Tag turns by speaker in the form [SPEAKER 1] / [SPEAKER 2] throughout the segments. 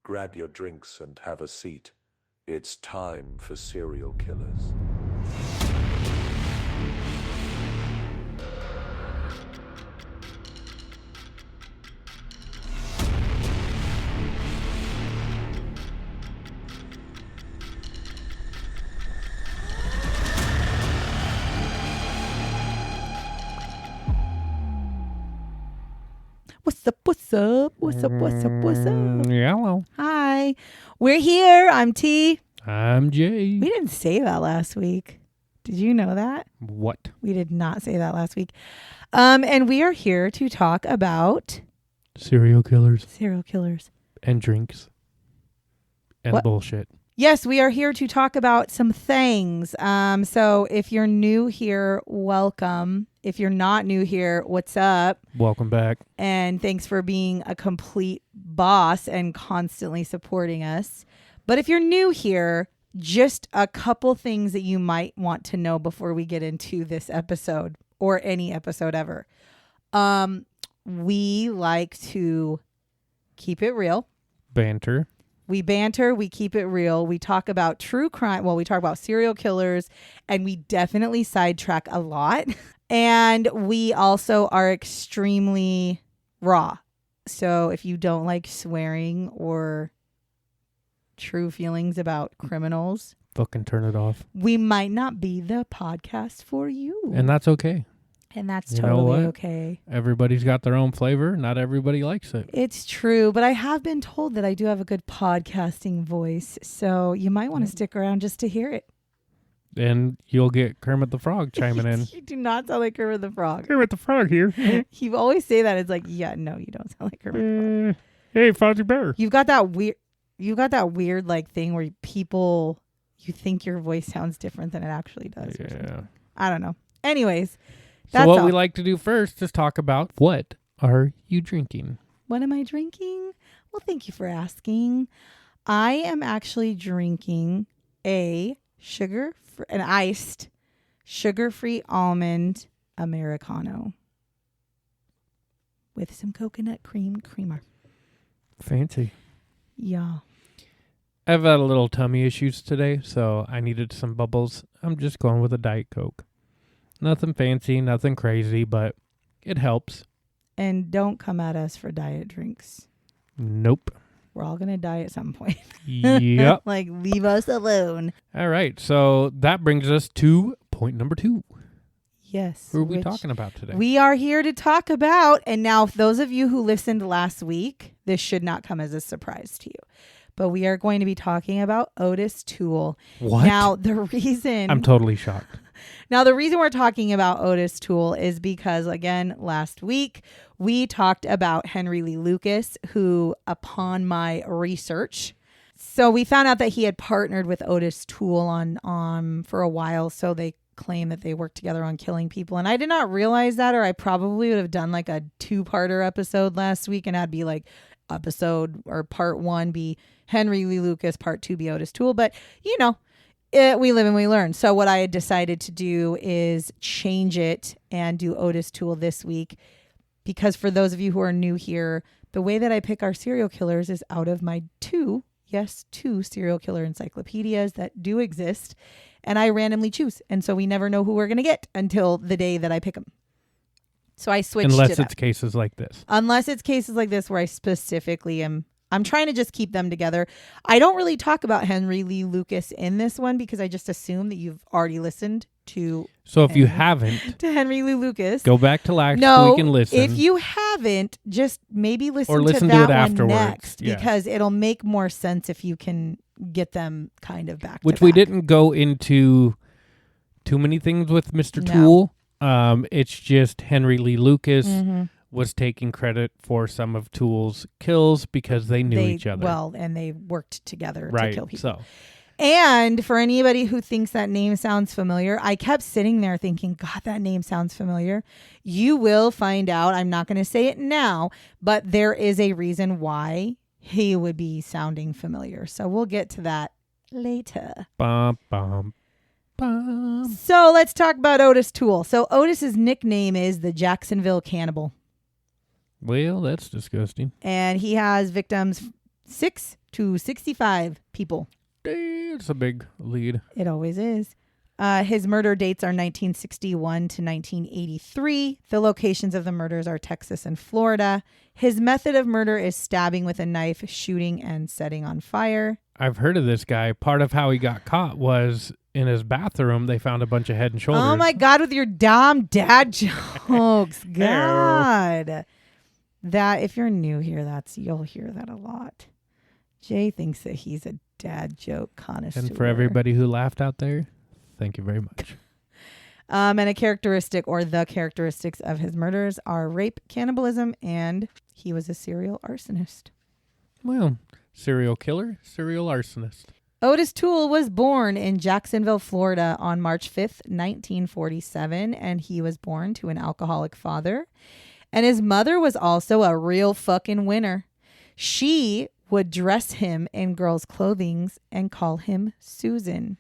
[SPEAKER 1] Grab your drinks and have a seat. It's time for serial killers.
[SPEAKER 2] What's up, what's up, what's up, what's up, what's up?
[SPEAKER 3] Hello.
[SPEAKER 2] Hi. We're here. I'm T.
[SPEAKER 3] I'm Jay.
[SPEAKER 2] We didn't say that last week. Did you know that?
[SPEAKER 3] What?
[SPEAKER 2] We did not say that last week. And we are here to talk about
[SPEAKER 3] Serial killers
[SPEAKER 2] serial killers.
[SPEAKER 3] and drinks and
[SPEAKER 2] What?
[SPEAKER 3] bullshit.
[SPEAKER 2] Yes, we are here to talk about some things. So if you're new here, welcome. If you're not new here, what's up?
[SPEAKER 3] Welcome back.
[SPEAKER 2] And thanks for being a complete boss and constantly supporting us. But if you're new here, just a couple things that you might want to know before we get into this episode or any episode ever. We like to keep it real.
[SPEAKER 3] Banter.
[SPEAKER 2] We banter, we keep it real. We talk about true crime. Well, we talk about serial killers, and we definitely sidetrack a lot. And we also are extremely raw. So if you don't like swearing or true feelings about criminals,
[SPEAKER 3] Fucking turn it off.
[SPEAKER 2] we might not be the podcast for you.
[SPEAKER 3] And that's okay.
[SPEAKER 2] And that's
[SPEAKER 3] You know
[SPEAKER 2] totally
[SPEAKER 3] what?
[SPEAKER 2] okay.
[SPEAKER 3] Everybody's got their own flavor. Not everybody likes it.
[SPEAKER 2] It's true, but I have been told that I do have a good podcasting voice. So you might want to stick around just to hear it.
[SPEAKER 3] And you'll get Kermit the Frog chiming in.
[SPEAKER 2] You do not sound like Kermit the Frog.
[SPEAKER 3] Kermit the Frog here.
[SPEAKER 2] You always say that. It's like, yeah, no, you don't sound like Kermit the Frog.
[SPEAKER 3] Hey, Fozzie Bear.
[SPEAKER 2] You've got that weird like thing where you think your voice sounds different than it actually does. Or something.
[SPEAKER 3] Yeah.
[SPEAKER 2] I don't know. Anyways,
[SPEAKER 3] So
[SPEAKER 2] that's
[SPEAKER 3] what
[SPEAKER 2] all.
[SPEAKER 3] we like to do first is talk about what are you drinking?
[SPEAKER 2] What am I drinking? Well, thank you for asking. I am actually drinking an iced sugar-free almond Americano with some coconut creamer.
[SPEAKER 3] Fancy.
[SPEAKER 2] Yeah.
[SPEAKER 3] I've had a little tummy issues today, so I needed some bubbles. I'm just going with a Diet Coke. Nothing fancy, nothing crazy, but it helps.
[SPEAKER 2] And don't come at us for diet drinks.
[SPEAKER 3] Nope.
[SPEAKER 2] We're all going to die at some point.
[SPEAKER 3] Yep.
[SPEAKER 2] Like, leave us alone.
[SPEAKER 3] All right, so that brings us to point number 2.
[SPEAKER 2] Yes.
[SPEAKER 3] Who are we
[SPEAKER 2] which
[SPEAKER 3] talking about today?
[SPEAKER 2] We are here to talk about, and now those of you who listened last week, this should not come as a surprise to you. But we are going to be talking about Ottis Toole.
[SPEAKER 3] What?
[SPEAKER 2] Now, the reason...
[SPEAKER 3] I'm totally shocked.
[SPEAKER 2] Now, the reason we're talking about Ottis Toole is because, again, last week we talked about Henry Lee Lucas, who, upon my research, so we found out that he had partnered with Ottis Toole on for a while. So they claim that they worked together on killing people, and I did not realize that, or I probably would have done like a 2-parter episode last week, and I'd be like episode or part 1 be Henry Lee Lucas, part 2 be Ottis Toole, but you know. We live and we learn. So what I had decided to do is change it and do Ottis Toole this week, because for those of you who are new here, the way that I pick our serial killers is out of my 2 serial killer encyclopedias that do exist, and I randomly choose. And so we never know who we're going to get until the day that I pick them. So I switched
[SPEAKER 3] Unless
[SPEAKER 2] it up.
[SPEAKER 3] it's cases like this.
[SPEAKER 2] Unless it's cases like this where I specifically I'm trying to just keep them together. I don't really talk about Henry Lee Lucas in this one because I just assume that you've already listened to
[SPEAKER 3] So if you haven't,
[SPEAKER 2] to Henry Lee Lucas.
[SPEAKER 3] go back to last
[SPEAKER 2] No,
[SPEAKER 3] week and listen.
[SPEAKER 2] if you haven't, just maybe listen
[SPEAKER 3] listen
[SPEAKER 2] to
[SPEAKER 3] to
[SPEAKER 2] that
[SPEAKER 3] it
[SPEAKER 2] one
[SPEAKER 3] afterwards.
[SPEAKER 2] next,
[SPEAKER 3] Yeah.
[SPEAKER 2] because it'll make more sense if you can get them kind of back
[SPEAKER 3] Which
[SPEAKER 2] to
[SPEAKER 3] we
[SPEAKER 2] back.
[SPEAKER 3] didn't go into too many things with Mr.
[SPEAKER 2] No.
[SPEAKER 3] Toole. It's just Henry Lee Lucas
[SPEAKER 2] Mhm.
[SPEAKER 3] was taking credit for some of Toole's kills because they knew each other.
[SPEAKER 2] Well, and they worked together
[SPEAKER 3] right.
[SPEAKER 2] to kill people.
[SPEAKER 3] So
[SPEAKER 2] And for anybody who thinks that name sounds familiar, I kept sitting there thinking, God, that name sounds familiar. You will find out. I'm not going to say it now, but there is a reason why he would be sounding familiar. So we'll get to that later.
[SPEAKER 3] bum, bum, bum.
[SPEAKER 2] So let's talk about Ottis Toole. So Otis's nickname is the Jacksonville Cannibal.
[SPEAKER 3] Well, that's disgusting.
[SPEAKER 2] And he has victims 6 to 65 people.
[SPEAKER 3] It's a big lead.
[SPEAKER 2] It always is. His murder dates are 1961 to 1983. The locations of the murders are Texas and Florida. His method of murder is stabbing with a knife, shooting, and setting on fire.
[SPEAKER 3] I've heard of this guy. Part of how he got caught was in his bathroom. They found a bunch of head and shoulders.
[SPEAKER 2] Oh my God, with your dumb dad jokes. God. That, if you're new here, you'll hear that a lot. Jay thinks that he's a dad joke connoisseur.
[SPEAKER 3] And for everybody who laughed out there, thank you very much.
[SPEAKER 2] And the characteristics of his murders are rape, cannibalism, and he was a serial arsonist.
[SPEAKER 3] Well, serial killer, serial arsonist.
[SPEAKER 2] Ottis Toole was born in Jacksonville, Florida on March 5th, 1947, and he was born to an alcoholic father. And his mother was also a real fucking winner. She would dress him in girls' clothing and call him Susan.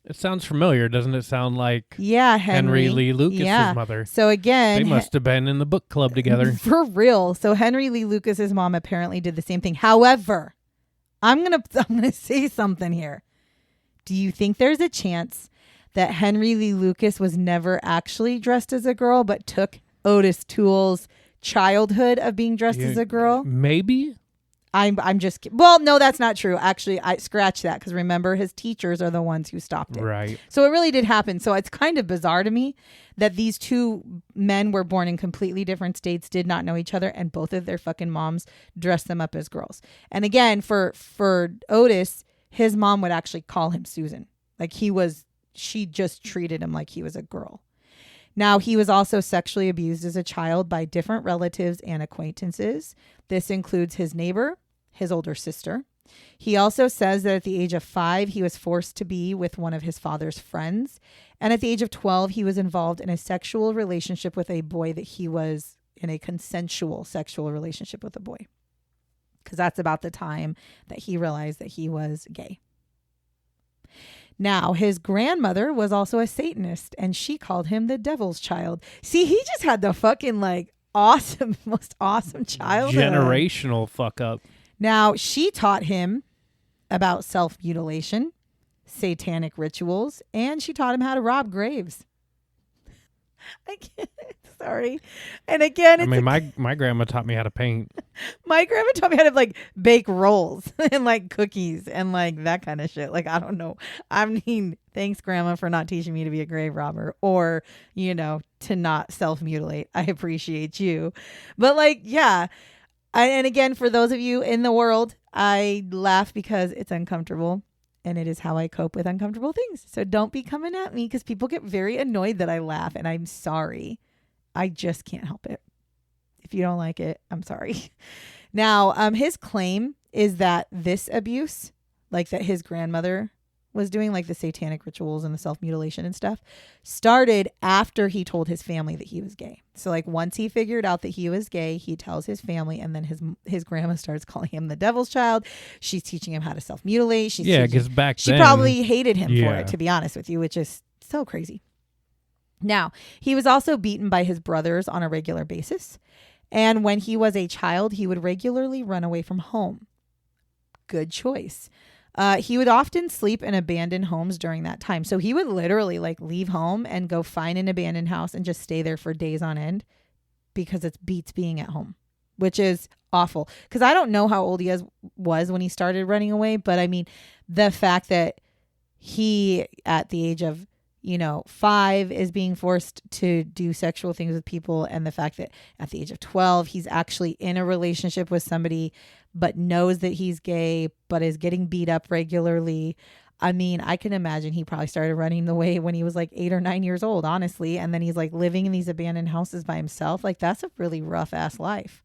[SPEAKER 3] It sounds familiar. Doesn't it sound like
[SPEAKER 2] Henry
[SPEAKER 3] Lee Lucas's mother?
[SPEAKER 2] So again,
[SPEAKER 3] they must have been in the book club together.
[SPEAKER 2] For real. So Henry Lee Lucas's mom apparently did the same thing. However, I'm gonna say something here. Do you think there's a chance that Henry Lee Lucas was never actually dressed as a girl, but took Ottis Toole's childhood of being dressed as a girl?
[SPEAKER 3] Maybe.
[SPEAKER 2] I'm just well, no, that's not true. Actually, I scratch that because remember, his teachers are the ones who stopped it.
[SPEAKER 3] Right.
[SPEAKER 2] So it really did happen. So it's kind of bizarre to me that these two men were born in completely different states, did not know each other, and both of their fucking moms dressed them up as girls. And again, for Ottis, his mom would actually call him Susan. Like she just treated him like he was a girl. Now, he was also sexually abused as a child by different relatives and acquaintances. This includes his neighbor, his older sister. He also says that at the age of 5, he was forced to be with one of his father's friends. And at the age of 12, he was involved in a sexual relationship with a boy that he was in a consensual sexual relationship with a boy. Because that's about the time that he realized that he was gay. Now, his grandmother was also a Satanist, and she called him the devil's child. See, he just had the fucking most awesome childhood.
[SPEAKER 3] Generational fuck up.
[SPEAKER 2] Now, she taught him about self-mutilation, satanic rituals, and she taught him how to rob graves. I can't. Sorry. And again,
[SPEAKER 3] my grandma taught me how to paint.
[SPEAKER 2] My grandma taught me how to bake rolls and cookies and that kind of shit. I don't know. I mean, thanks, Grandma, for not teaching me to be a grave robber or, to not self-mutilate. I appreciate you. But yeah. And again, for those of you in the world, I laugh because it's uncomfortable. And it is how I cope with uncomfortable things. So don't be coming at me because people get very annoyed that I laugh. And I'm sorry. I just can't help it. If you don't like it, I'm sorry. Now, his claim is that this abuse, that his grandmother was doing, the satanic rituals and the self-mutilation and stuff, started after he told his family that he was gay. So once he figured out that he was gay, he tells his family, and then his grandma starts calling him the devil's child. She's teaching him how to self-mutilate.
[SPEAKER 3] Because back then,
[SPEAKER 2] she probably hated him for it, to be honest with you, which is so crazy. Now, he was also beaten by his brothers on a regular basis. And when he was a child, he would regularly run away from home. Good choice. He would often sleep in abandoned homes during that time. So he would literally leave home and go find an abandoned house and just stay there for days on end because it beats being at home, which is awful. Because I don't know how old he was when he started running away. But I mean, the fact that he, at the age of 5 is being forced to do sexual things with people. And the fact that at the age of 12, he's actually in a relationship with somebody, but knows that he's gay, but is getting beat up regularly. I mean, I can imagine he probably started running away when he was 8 or 9 years old, honestly. And then he's living in these abandoned houses by himself. That's a really rough ass life.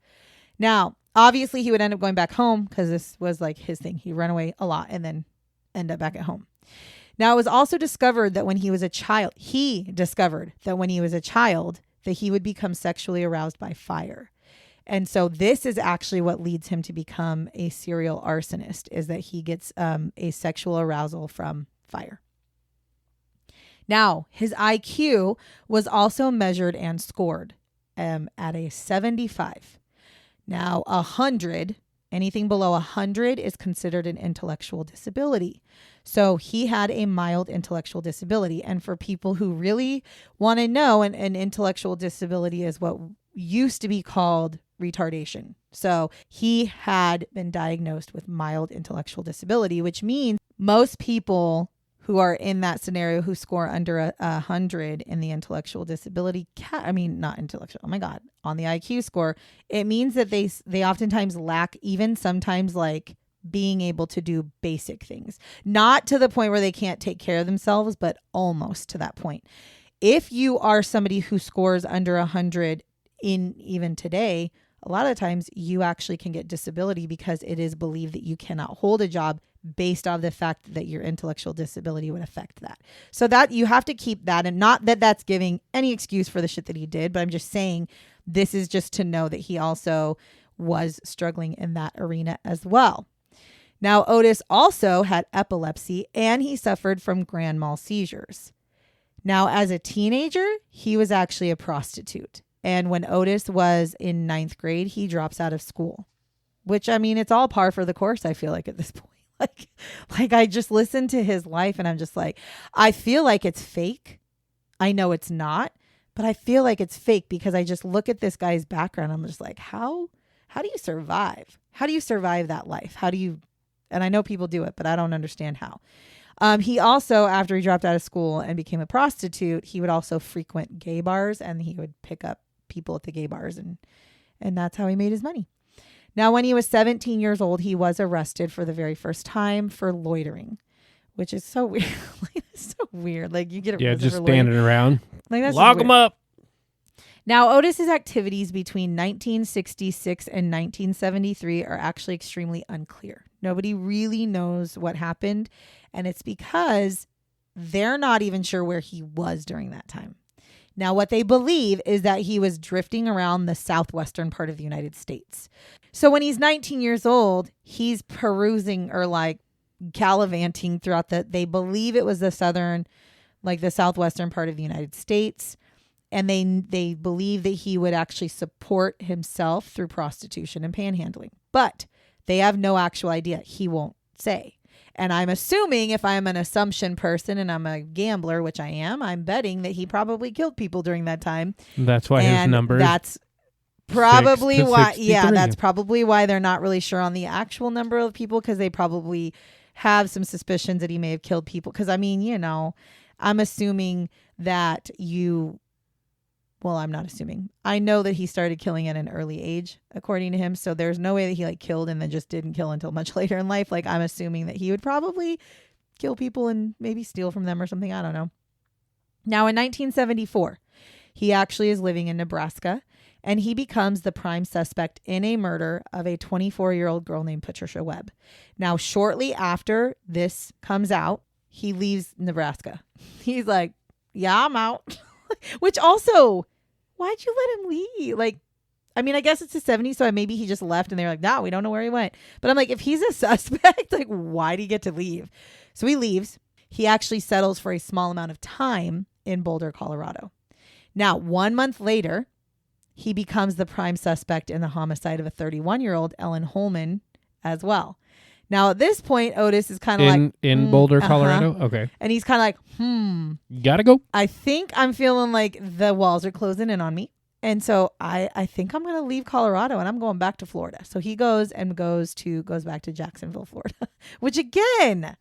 [SPEAKER 2] Now, obviously he would end up going back home because this was his thing. He ran away a lot and then end up back at home. Now, it was also discovered that when he was a child, that he would become sexually aroused by fire. And so this is actually what leads him to become a serial arsonist, is that he gets a sexual arousal from fire. Now, his IQ was also measured and scored at a 75. Now, 100 Anything below 100 is considered an intellectual disability. So he had a mild intellectual disability. And for people who really want to know, an intellectual disability is what used to be called retardation. So he had been diagnosed with mild intellectual disability, which means most people who are in that scenario who score under 100 in the intellectual disability, not intellectual, oh my God, on the IQ score, it means that they oftentimes lack even sometimes like being able to do basic things. Not to the point where they can't take care of themselves, but almost to that point. If you are somebody who scores under 100 in even today, a lot of times you actually can get disability because it is believed that you cannot hold a job based on the fact that your intellectual disability would affect that. So that you have to keep that, and not that that's giving any excuse for the shit that he did, but I'm just saying this is just to know that he also was struggling in that arena as well. Now, Ottis also had epilepsy and he suffered from grand mal seizures. Now, as a teenager, he was actually a prostitute. And when Ottis was in 9th grade, he drops out of school, which, it's all par for the course, I feel like, at this point. Like I just listened to his life and I'm just like, I feel like it's fake. I know it's not, but I feel like it's fake because I just look at this guy's background. I'm just like, how do you survive? How do you survive that life? And I know people do it, but I don't understand how. He also, after he dropped out of school and became a prostitute, he would also frequent gay bars and he would pick up people at the gay bars and that's how he made his money. Now, when he was 17 years old, he was arrested for the very first time for loitering, which is so weird. It's so weird. Like you get arrested
[SPEAKER 3] just
[SPEAKER 2] for
[SPEAKER 3] standing
[SPEAKER 2] loitering.
[SPEAKER 3] around.
[SPEAKER 2] Like that's
[SPEAKER 3] lock him up.
[SPEAKER 2] Now, Ottis's activities between 1966 and 1973 are actually extremely unclear. Nobody really knows what happened, and it's because they're not even sure where he was during that time. Now, what they believe is that he was drifting around the southwestern part of the United States. So when he's 19 years old, he's perusing or like gallivanting throughout they believe it was the southwestern part of the United States. And they believe that he would actually support himself through prostitution and panhandling. But they have no actual idea. He won't say. And I'm assuming, if I'm an assumption person and I'm a gambler, which I am, I'm betting that he probably killed people during that time.
[SPEAKER 3] That's why his number
[SPEAKER 2] that's probably why.
[SPEAKER 3] 63.
[SPEAKER 2] Yeah, that's probably why they're not really sure on the actual number of people, because they probably have some suspicions that he may have killed people. Because I'm assuming that I'm not assuming. I know that he started killing at an early age, according to him. So there's no way that he killed and then just didn't kill until much later in life. I'm assuming that he would probably kill people and maybe steal from them or something. I don't know. Now, in 1974, he actually is living in Nebraska, and he becomes the prime suspect in a murder of a 24-year-old girl named Patricia Webb. Now, shortly after this comes out, he leaves Nebraska. He's like, yeah, I'm out. Which also, why'd you let him leave? I guess it's the 70s, so maybe he just left and they're like, no, we don't know where he went. But I'm like, if he's a suspect, why did he get to leave? So he leaves. He actually settles for a small amount of time in Boulder, Colorado. Now, 1 month later, he becomes the prime suspect in the homicide of a 31-year-old Ellen Holman as well. Now, at this point, Ottis is kind of
[SPEAKER 3] in Boulder, Colorado? Okay.
[SPEAKER 2] And he's kind of like,
[SPEAKER 3] Gotta go.
[SPEAKER 2] I think I'm feeling like the walls are closing in on me. And so I think I'm going to leave Colorado and I'm going back to Florida. So he goes back to Jacksonville, Florida, which again,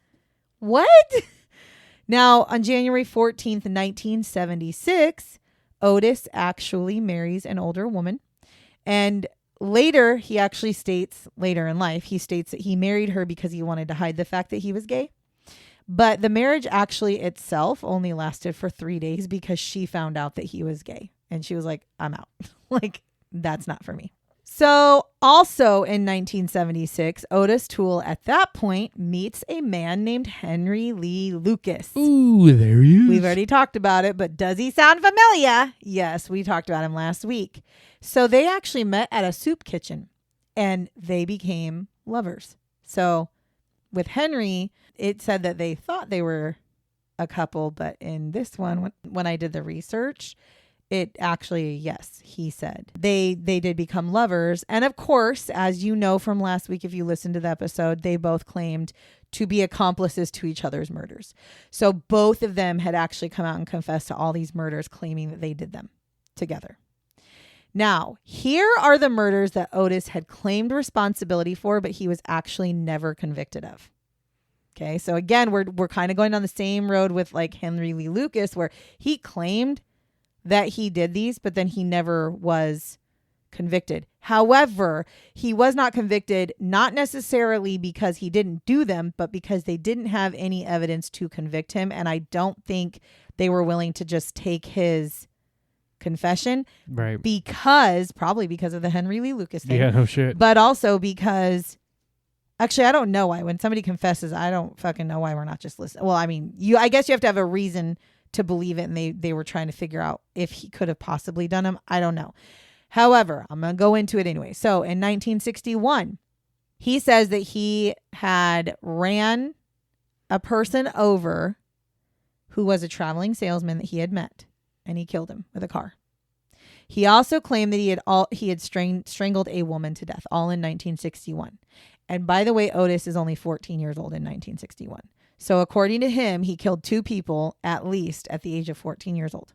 [SPEAKER 2] what? Now, on January 14th, 1976, Ottis actually marries an older woman. And later, he actually states, later in life, he states that he married her because he wanted to hide the fact that he was gay. But the marriage actually itself only lasted for 3 days because she found out that he was gay. And she was like, I'm out. That's not for me. So also in 1976, Ottis Toole at that point meets a man named Henry Lee Lucas.
[SPEAKER 3] Ooh, there he is.
[SPEAKER 2] We've already talked about it, but does he sound familiar? Yes, we talked about him last week. So they actually met at a soup kitchen and they became lovers. So with Henry, it said that they thought they were a couple, but in this one, when I did the research, it actually, yes, he said. They did become lovers. And of course, as you know from last week, if you listened to the episode, they both claimed to be accomplices to each other's murders. So both of them had actually come out and confessed to all these murders, claiming that they did them together. Now, here are the murders that Ottis had claimed responsibility for, but he was actually never convicted of. Okay, so again, we're kind of going down the same road with like Henry Lee Lucas, where he claimed that he did these, but then he never was convicted. However, he was not convicted, not necessarily because he didn't do them, but because they didn't have any evidence to convict him. And I don't think they were willing to just take his confession.
[SPEAKER 3] Right.
[SPEAKER 2] Probably because of the Henry Lee Lucas thing.
[SPEAKER 3] Yeah, no shit.
[SPEAKER 2] But also because, actually, I don't know why. When somebody confesses, I don't fucking know why we're not just listening. Well, I mean, I guess you have to have a reason to believe it, and they were trying to figure out if he could have possibly done them. I don't know. However, I'm going to go into it anyway. So in 1961, he says that he had ran a person over who was a traveling salesman that he had met, and he killed him with a car. He also claimed that he had strangled a woman to death, all in 1961. And by the way, Ottis is only 14 years old in 1961. So according to him, he killed 2 people at least at the age of 14 years old.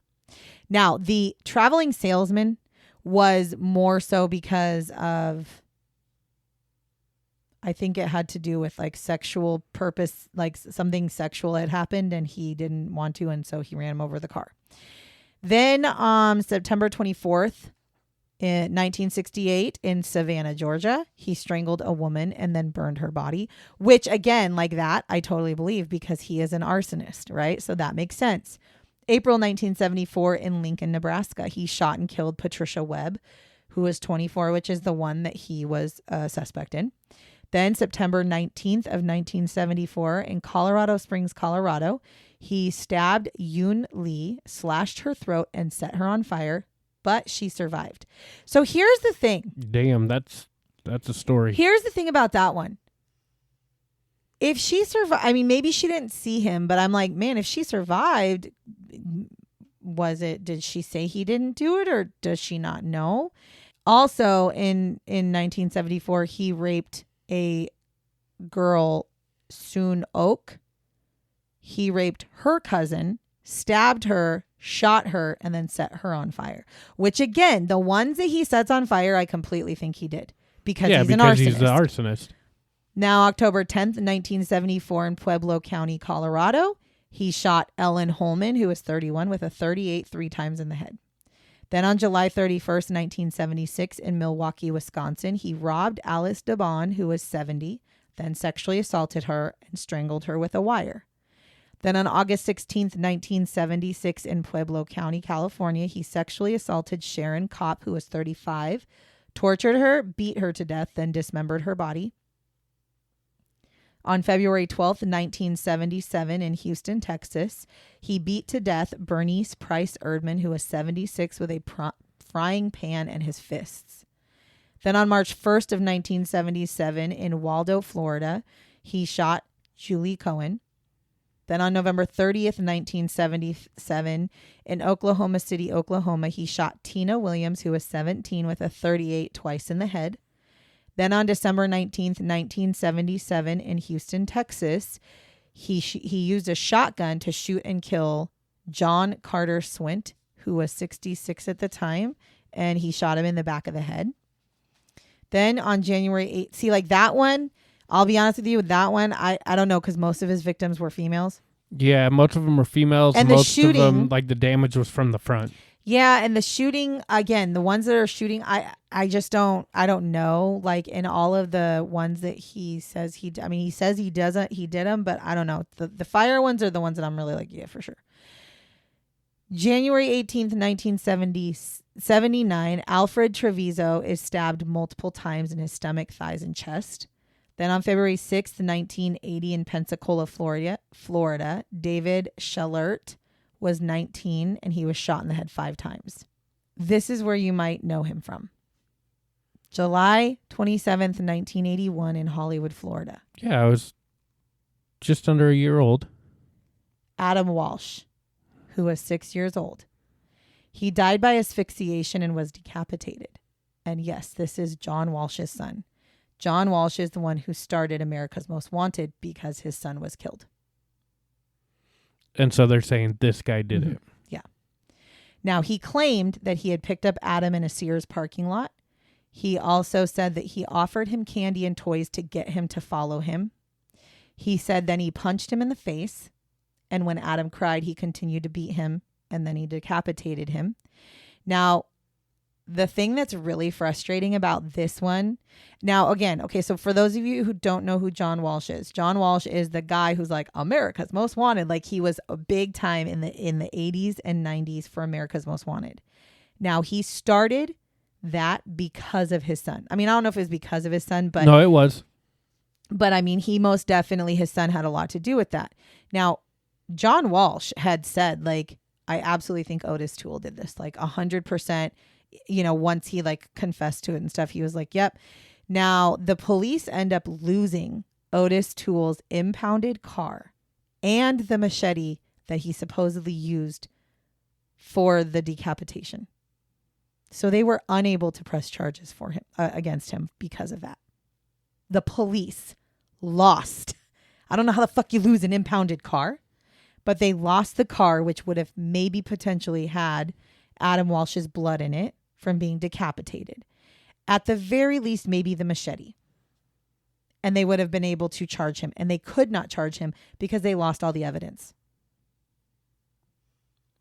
[SPEAKER 2] Now, the traveling salesman was more so because of, I think it had to do with like sexual purpose, like something sexual had happened and he didn't want to, and so he ran him over the car. Then September 24th, in 1968 in Savannah, Georgia, he strangled a woman and then burned her body, which again, like that, I totally believe because he is an arsonist, right? So that makes sense. April 1974 in Lincoln, Nebraska, he shot and killed Patricia Webb, who was 24, which is the one that he was a suspect in. Then September 19th of 1974 in Colorado Springs, Colorado, he stabbed Yoon Lee, slashed her throat, and set her on fire, but she survived. So here's the thing.
[SPEAKER 3] Damn, that's a story.
[SPEAKER 2] Here's the thing about that one. If she survived, I mean, maybe she didn't see him, but I'm like, man, if she survived, did she say he didn't do it, or does she not know? Also in 1974, he raped a girl, Soon Oak. He raped her cousin, stabbed her, shot her, and then set her on fire. Which again, the ones that he sets on fire, I completely think he did because he's an arsonist.
[SPEAKER 3] He's an arsonist.
[SPEAKER 2] Now, October 10th, 1974 in Pueblo County, Colorado, he shot Ellen Holman, who was 31, with a .38 3 times in the head. Then on July 31st, 1976 in Milwaukee, Wisconsin, he robbed Alice DeBon, who was 70, then sexually assaulted her and strangled her with a wire. Then on August 16th, 1976 in Pueblo County, California, he sexually assaulted Sharon Kopp, who was 35, tortured her, beat her to death, then dismembered her body. On February 12th, 1977 in Houston, Texas, he beat to death Bernice Price Erdman, who was 76, with a frying pan and his fists. Then on March 1st of 1977 in Waldo, Florida, he shot Julie Cohen. Then on November 30th, 1977, in Oklahoma City, Oklahoma, he shot Tina Williams, who was 17, with a .38 twice in the head. Then on December 19th, 1977, in Houston, Texas, he used a shotgun to shoot and kill John Carter Swint, who was 66 at the time, and he shot him in the back of the head. Then on January 8th, see, like that one, I'll be honest with you, with that one, I don't know, because most of his victims were females.
[SPEAKER 3] Yeah, most of them were females.
[SPEAKER 2] And
[SPEAKER 3] most
[SPEAKER 2] the shooting,
[SPEAKER 3] of them, like the damage was from the front.
[SPEAKER 2] Yeah, and the shooting, again, the ones that are shooting, I just don't know. Like in all of the ones that he says he did them, but I don't know. The fire ones are the ones that I'm really like, yeah, for sure. January 18th, 1979, Alfred Treviso is stabbed multiple times in his stomach, thighs, and chest. Then on February 6th, 1980 in Pensacola, Florida, David Schellert was 19 and he was shot in the head 5 times. This is where you might know him from. July 27th, 1981 in Hollywood, Florida.
[SPEAKER 3] Yeah, I was just under a year old.
[SPEAKER 2] Adam Walsh, who was 6 years old. He died by asphyxiation and was decapitated. And yes, this is John Walsh's son. John Walsh is the one who started America's Most Wanted because his son was killed.
[SPEAKER 3] And so they're saying this guy did it.
[SPEAKER 2] Yeah. Now, he claimed that he had picked up Adam in a Sears parking lot. He also said that he offered him candy and toys to get him to follow him. He said then he punched him in the face. And when Adam cried, he continued to beat him. And then he decapitated him. Now, the thing that's really frustrating about this one, now again, okay, so for those of you who don't know who John Walsh is the guy who's like America's Most Wanted. Like he was a big time in the 80s and 90s for America's Most Wanted. Now he started that because of his son. I mean, I don't know if it was because of his son, but
[SPEAKER 3] no, it was.
[SPEAKER 2] But I mean, he most definitely, his son had a lot to do with that. Now, John Walsh had said, like, I absolutely think Ottis Toole did this, like 100%. You know, once he like confessed to it and stuff, he was like, yep. Now, the police end up losing Ottis Toole's impounded car and the machete that he supposedly used for the decapitation. So they were unable to press charges for him against him because of that. The police lost. I don't know how the fuck you lose an impounded car, but they lost the car, which would have maybe potentially had Adam Walsh's blood in it from being decapitated. At the very least, maybe the machete. And they would have been able to charge him. And they could not charge him because they lost all the evidence.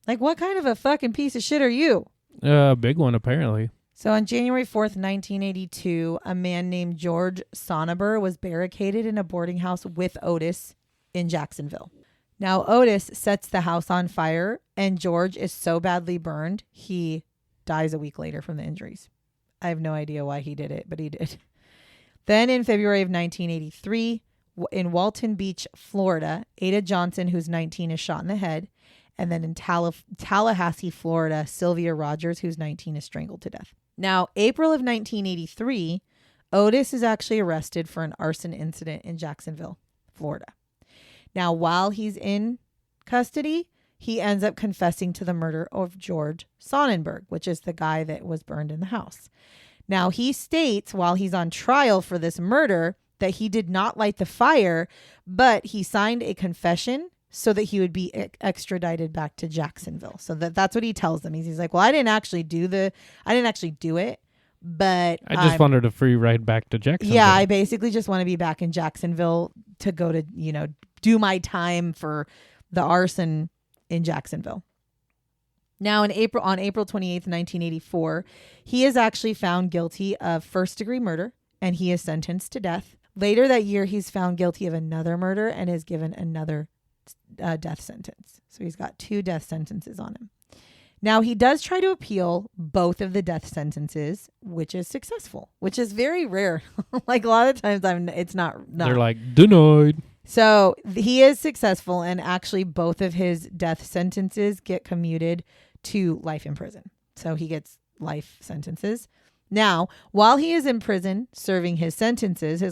[SPEAKER 2] Like, what kind of a fucking piece of shit are you?
[SPEAKER 3] Big one, apparently.
[SPEAKER 2] So on January 4th, 1982, a man named George Sonneber was barricaded in a boarding house with Ottis in Jacksonville. Now, Ottis sets the house on fire, and George is so badly burned, he dies a week later from the injuries. I have no idea why he did it, but he did. Then in February of 1983, in Walton Beach, Florida, Ada Johnson, who's 19, is shot in the head. And then in Tallahassee, Florida, Sylvia Rogers, who's 19, is strangled to death. Now, April of 1983, Ottis is actually arrested for an arson incident in Jacksonville, Florida. Now, while he's in custody, he ends up confessing to the murder of George Sonnenberg, which is the guy that was burned in the house. Now, he states while he's on trial for this murder that he did not light the fire, but he signed a confession so that he would be extradited back to Jacksonville. So that's what he tells them. He's like, well, I didn't actually do it, but
[SPEAKER 3] I just wanted a free ride back to Jacksonville.
[SPEAKER 2] Yeah, I basically just want to be back in Jacksonville to go to, do my time for the arson in Jacksonville. Now, on April 28th, 1984, he is actually found guilty of first-degree murder, and he is sentenced to death. Later that year, he's found guilty of another murder and is given another death sentence. So he's got 2 death sentences on him. Now, he does try to appeal both of the death sentences, which is successful, which is very rare. Like a lot of times it's not.
[SPEAKER 3] They're like, denied.
[SPEAKER 2] So he is successful, and actually both of his death sentences get commuted to life in prison. So he gets life sentences. Now, while he is in prison serving his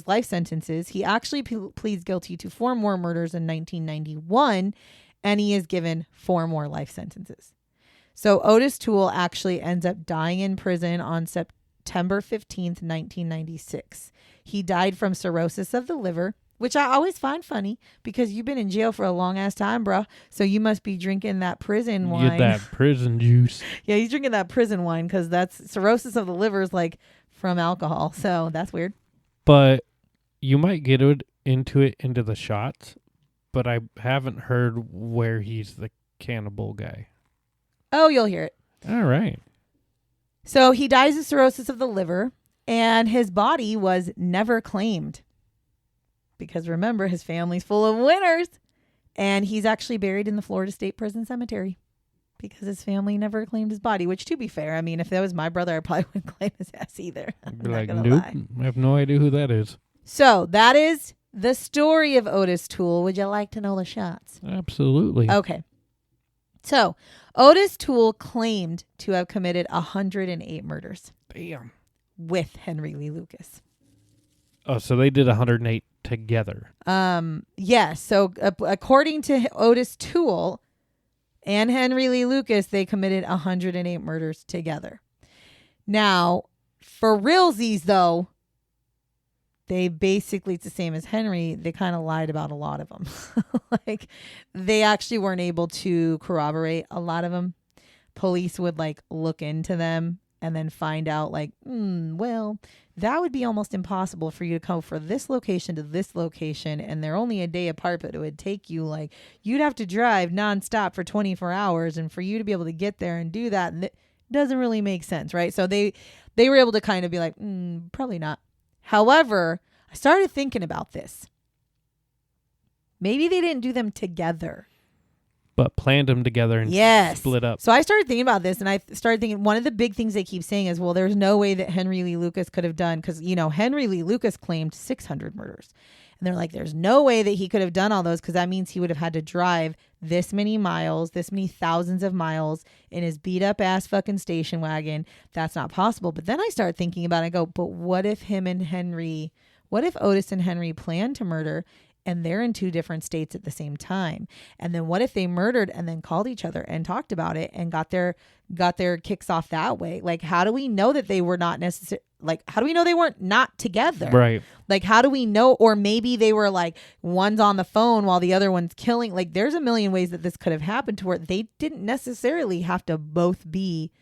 [SPEAKER 2] life sentences, he actually pleads guilty to 4 more murders in 1991, and he is given 4 more life sentences. So Ottis Toole actually ends up dying in prison on September 15th, 1996. He died from cirrhosis of the liver, which I always find funny because you've been in jail for a long ass time, bro. So you must be drinking that prison wine.
[SPEAKER 3] Get that prison juice.
[SPEAKER 2] Yeah, he's drinking that prison wine because that's cirrhosis of the liver is like from alcohol. So that's weird.
[SPEAKER 3] But you might get into the shots, but I haven't heard where he's the cannibal guy.
[SPEAKER 2] Oh, you'll hear it.
[SPEAKER 3] All right.
[SPEAKER 2] So he dies of cirrhosis of the liver, and his body was never claimed. Because remember, his family's full of winners. And he's actually buried in the Florida State Prison Cemetery because his family never claimed his body, which, to be fair, I mean, if that was my brother, I probably wouldn't claim his ass either.
[SPEAKER 3] I'd be like, nope, I have no idea who that is.
[SPEAKER 2] So that is the story of Ottis Toole. Would you like to know the shots?
[SPEAKER 3] Absolutely.
[SPEAKER 2] Okay. So Ottis Toole claimed to have committed 108 murders.
[SPEAKER 3] Damn.
[SPEAKER 2] With Henry Lee Lucas.
[SPEAKER 3] Oh, so they did 108 together.
[SPEAKER 2] Yeah. So according to Ottis Toole, and Henry Lee Lucas, they committed 108 murders together. Now, for realsies, though, they basically, it's the same as Henry, they kind of lied about a lot of them. Like, they actually weren't able to corroborate a lot of them. Police would, like, look into them and then find out, like, well, that would be almost impossible for you to come from this location to this location, and they're only a day apart, but it would take you, like, you'd have to drive nonstop for 24 hours, and for you to be able to get there and do that, and it doesn't really make sense, right? So they were able to kind of be like, probably not. However, I started thinking about this. Maybe they didn't do them together,
[SPEAKER 3] but planned them together and split up.
[SPEAKER 2] So I started thinking about this, and I started thinking one of the big things they keep saying is, well, there's no way that Henry Lee Lucas could have done, because, you know, Henry Lee Lucas claimed 600 murders. And they're like, there's no way that he could have done all those, because that means he would have had to drive this many miles, this many thousands of miles in his beat up ass fucking station wagon. That's not possible. But then I start thinking about it, I go, but what if Otis and Henry planned to murder and they're in two different states at the same time? And then what if they murdered and then called each other and talked about it and got their kicks off that way? Like, how do we know that they were not necessarily, like, how do we know they weren't not together?
[SPEAKER 3] Right.
[SPEAKER 2] Like, how do we know? Or maybe they were like, one's on the phone while the other one's killing. Like, there's a million ways that this could have happened to where they didn't necessarily have to both be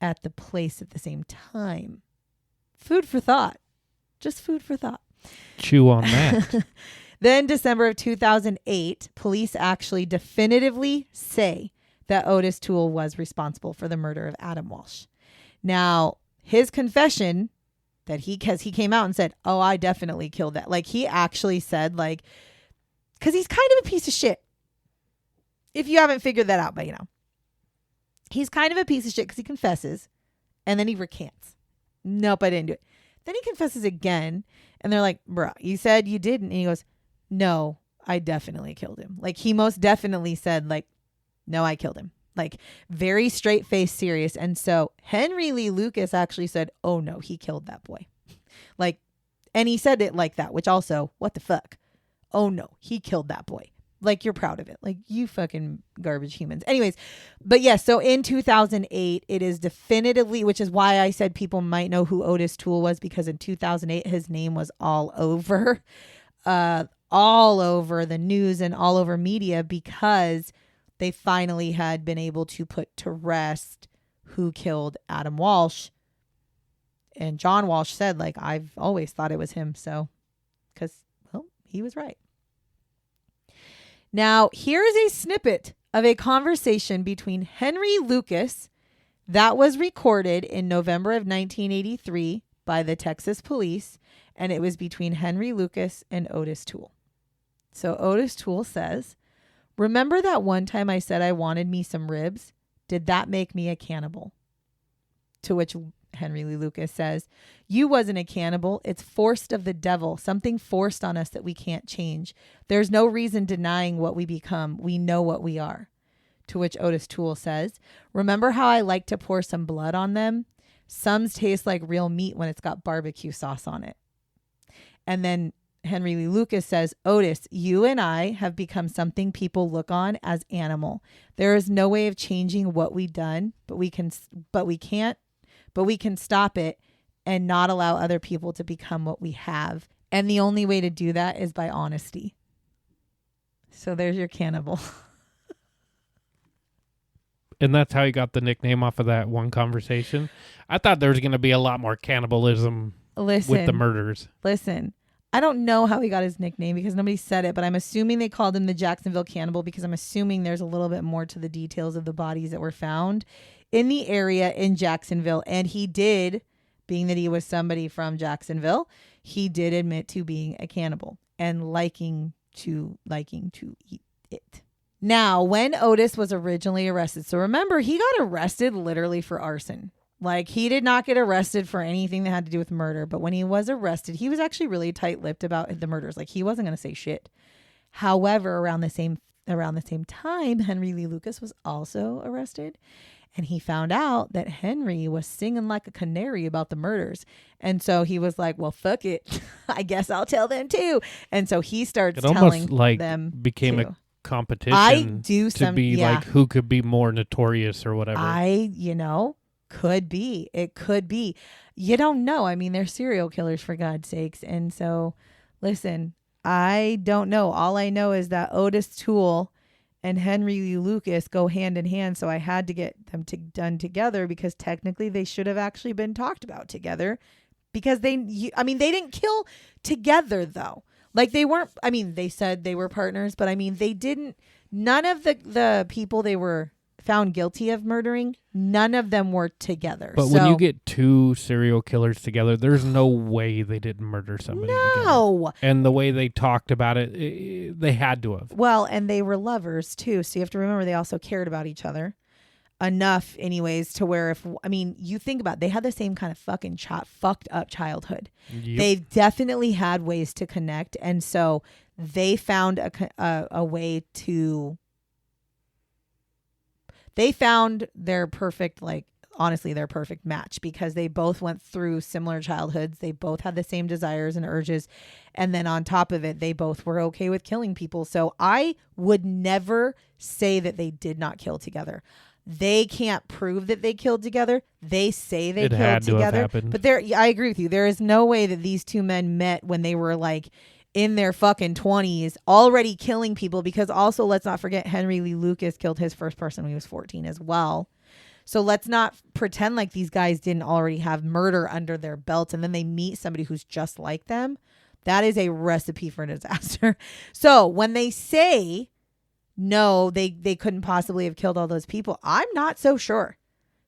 [SPEAKER 2] at the place at the same time. Food for thought. Just food for thought.
[SPEAKER 3] Chew on that.
[SPEAKER 2] Then December of 2008, police actually definitively say that Ottis Toole was responsible for the murder of Adam Walsh. Now, his confession that because he came out and said, oh, I definitely killed that. Like, he actually said, like, because he's kind of a piece of shit. If you haven't figured that out by now. He's kind of a piece of shit because he confesses and then he recants. Nope, I didn't do it. Then he confesses again and they're like, bruh, you said you didn't. And he goes, no, I definitely killed him. Like, he most definitely said, like, no, I killed him. Like, very straight face, serious. And so Henry Lee Lucas actually said, oh no, he killed that boy. Like, and he said it like that, which also, what the fuck? Oh no, he killed that boy. Like, you're proud of it. Like, you fucking garbage humans. Anyways, but yes, so in 2008, it is definitively, which is why I said people might know who Ottis Toole was, because in 2008, his name was all over the news and all over media, because they finally had been able to put to rest who killed Adam Walsh. And John Walsh said, like, I've always thought it was him. So, because, well, he was right. Now, here is a snippet of a conversation between Henry Lucas that was recorded in November of 1983 by the Texas police, and it was between Henry Lucas and Ottis Toole. So Ottis Toole says, remember that one time I said I wanted me some ribs? Did that make me a cannibal? To which Henry Lee Lucas says, you wasn't a cannibal. It's forced of the devil, something forced on us that we can't change. There's no reason denying what we become. We know what we are. To which Ottis Toole says, remember how I like to pour some blood on them? Some taste like real meat when it's got barbecue sauce on it. And then Henry Lee Lucas says, Ottis, you and I have become something people look on as animal. There is no way of changing what we've done, but we can stop it and not allow other people to become what we have. And the only way to do that is by honesty. So there's your cannibal.
[SPEAKER 3] And that's how he got the nickname off of that one conversation. I thought there was going to be a lot more cannibalism with the murders.
[SPEAKER 2] Listen, I don't know how he got his nickname because nobody said it, but I'm assuming they called him the Jacksonville Cannibal because I'm assuming there's a little bit more to the details of the bodies that were found in the area in Jacksonville. And he did, being that he was somebody from Jacksonville, he did admit to being a cannibal and liking to eat it. Now, when Ottis was originally arrested, so remember, he got arrested literally for arson. Like, he did not get arrested for anything that had to do with murder. But when he was arrested, he was actually really tight-lipped about the murders. Like, he wasn't going to say shit. However, around the same time, Henry Lee Lucas was also arrested. And he found out that Henry was singing like a canary about the murders. And so he was like, well, fuck it. I guess I'll tell them too. And so he starts telling them
[SPEAKER 3] became
[SPEAKER 2] too.
[SPEAKER 3] a competition
[SPEAKER 2] do
[SPEAKER 3] to be like who could be more notorious or whatever.
[SPEAKER 2] Could be. It could be. You don't know. I mean, they're serial killers, for God's sakes. And so, listen, I don't know. All I know is that Ottis Toole and Henry Lee Lucas go hand in hand. So I had to get them done together because technically they should have actually been talked about together because they didn't kill together though. Like they weren't, they said they were partners, but they didn't, none of the people they were found guilty of murdering, none of them were together.
[SPEAKER 3] But when you get two serial killers together, there's no way they didn't murder somebody together. And the way they talked about it, they had to have.
[SPEAKER 2] Well, and they were lovers too. So you have to remember they also cared about each other enough anyways to where you think about it, they had the same kind of fucking fucked up childhood. Yep. They've definitely had ways to connect. And so they found a way to... They found their perfect, their perfect match because they both went through similar childhoods. They both had the same desires and urges. And then on top of it, they both were okay with killing people. So I would never say that they did not kill together. They can't prove that they killed together. They say they killed together. But I agree with you. There is no way that these two men met when they were in their fucking 20s already killing people, because also let's not forget Henry Lee Lucas killed his first person when he was 14 as well. So let's not pretend like these guys didn't already have murder under their belts and then they meet somebody who's just like them. That is a recipe for disaster. So when they say no, they couldn't possibly have killed all those people, I'm not so sure,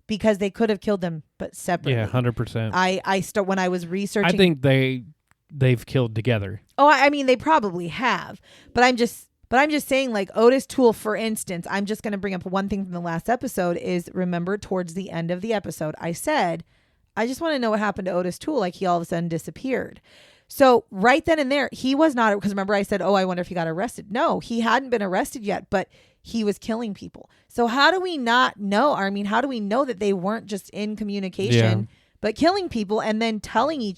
[SPEAKER 2] because they could have killed them but separately.
[SPEAKER 3] Yeah, 100%.
[SPEAKER 2] When I was researching,
[SPEAKER 3] I think they've killed together.
[SPEAKER 2] Oh, they probably have. But I'm just saying, Ottis Toole, for instance, I'm just going to bring up one thing from the last episode is, remember towards the end of the episode, I said, I just want to know what happened to Ottis Toole. He all of a sudden disappeared. So right then and there, he was not, because remember I said, I wonder if he got arrested. No, he hadn't been arrested yet, but he was killing people. So how do we not know? How do we know that they weren't just in communication? Yeah. But killing people and then talking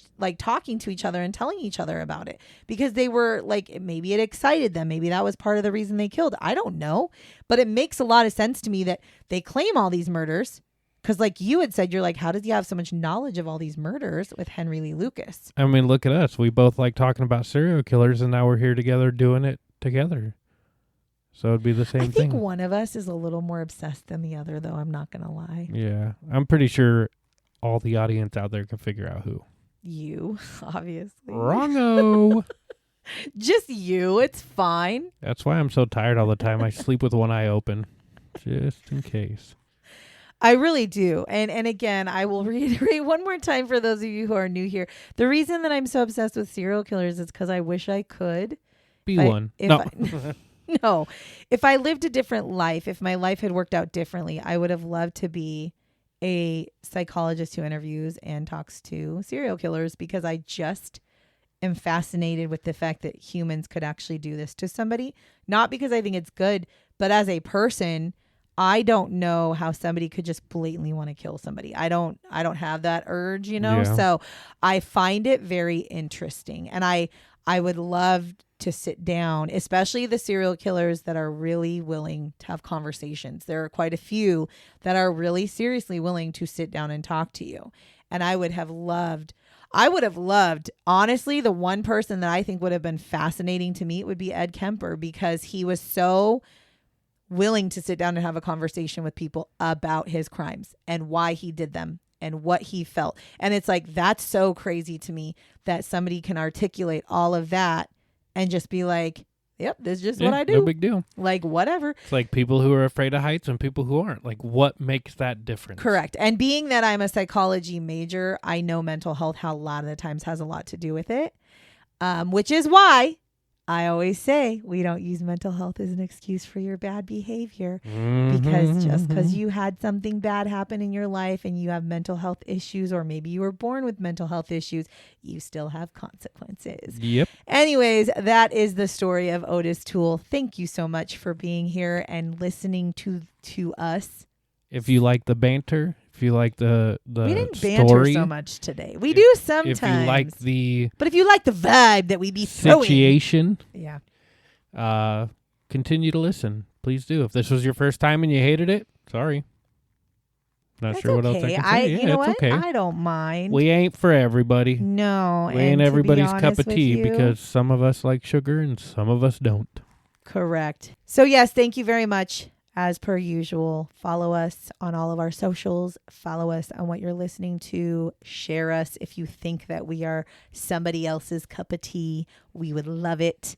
[SPEAKER 2] to each other and telling each other about it, because they were maybe it excited them. Maybe that was part of the reason they killed. I don't know. But it makes a lot of sense to me that they claim all these murders, because you had said, you're how does he have so much knowledge of all these murders with Henry Lee Lucas?
[SPEAKER 3] Look at us. We both like talking about serial killers, and now we're here together doing it together. So it'd be the same thing.
[SPEAKER 2] I think one of us is a little more obsessed than the other, though. I'm not going to lie.
[SPEAKER 3] Yeah. I'm pretty sure all the audience out there can figure out who.
[SPEAKER 2] You, obviously.
[SPEAKER 3] Wrongo.
[SPEAKER 2] Just you. It's fine.
[SPEAKER 3] That's why I'm so tired all the time. I sleep with one eye open, just in case.
[SPEAKER 2] I really do. And again, I will reiterate one more time for those of you who are new here. The reason that I'm so obsessed with serial killers is because I wish I could
[SPEAKER 3] be one. No.
[SPEAKER 2] No. If I lived a different life, if my life had worked out differently, I would have loved to be a psychologist who interviews and talks to serial killers, because I just am fascinated with the fact that humans could actually do this to somebody. Not because I think it's good, but as a person, I don't know how somebody could just blatantly want to kill somebody. I don't have that urge, Yeah. So I find it very interesting, and I would love to sit down, especially the serial killers that are really willing to have conversations. There are quite a few that are really seriously willing to sit down and talk to you. And I would have loved, honestly, the one person that I think would have been fascinating to meet would be Ed Kemper, because he was so willing to sit down and have a conversation with people about his crimes and why he did them and what he felt. And it's that's so crazy to me that somebody can articulate all of that and just be yep, this is just what I do.
[SPEAKER 3] No big deal.
[SPEAKER 2] Whatever.
[SPEAKER 3] It's people who are afraid of heights and people who aren't. What makes that difference?
[SPEAKER 2] Correct. And being that I'm a psychology major, I know mental health, how a lot of the times has a lot to do with it, which is why I always say we don't use mental health as an excuse for your bad behavior, because just because you had something bad happen in your life and you have mental health issues, or maybe you were born with mental health issues, you still have consequences.
[SPEAKER 3] Yep.
[SPEAKER 2] Anyways, that is the story of Ottis Toole. Thank you so much for being here and listening to us.
[SPEAKER 3] If you like the banter, if you like the
[SPEAKER 2] we didn't
[SPEAKER 3] story,
[SPEAKER 2] banter so much today. We do sometimes.
[SPEAKER 3] If you like but
[SPEAKER 2] if you like the vibe that we be throwing,
[SPEAKER 3] situation,
[SPEAKER 2] yeah,
[SPEAKER 3] continue to listen. Please do. If this was your first time and you hated it, sorry. Not
[SPEAKER 2] That's
[SPEAKER 3] sure what else I can say.
[SPEAKER 2] you know
[SPEAKER 3] it's
[SPEAKER 2] what?
[SPEAKER 3] okay.
[SPEAKER 2] I don't mind.
[SPEAKER 3] We ain't for everybody.
[SPEAKER 2] No.
[SPEAKER 3] We
[SPEAKER 2] and
[SPEAKER 3] ain't
[SPEAKER 2] to be
[SPEAKER 3] everybody's cup
[SPEAKER 2] honest
[SPEAKER 3] of
[SPEAKER 2] with
[SPEAKER 3] tea
[SPEAKER 2] you-
[SPEAKER 3] because some of us like sugar and some of us don't.
[SPEAKER 2] Correct. So yes, thank you very much. As per usual, follow us on all of our socials. Follow us on what you're listening to. Share us if you think that we are somebody else's cup of tea. We would love it.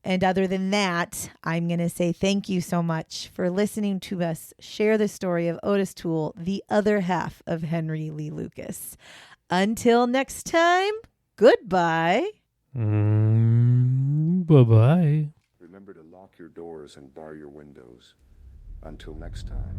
[SPEAKER 2] And other than that, I'm going to say thank you so much for listening to us share the story of Ottis Toole, the other half of Henry Lee Lucas. Until next time, goodbye.
[SPEAKER 3] Bye-bye.
[SPEAKER 1] Remember to lock your doors and bar your windows. Until next time.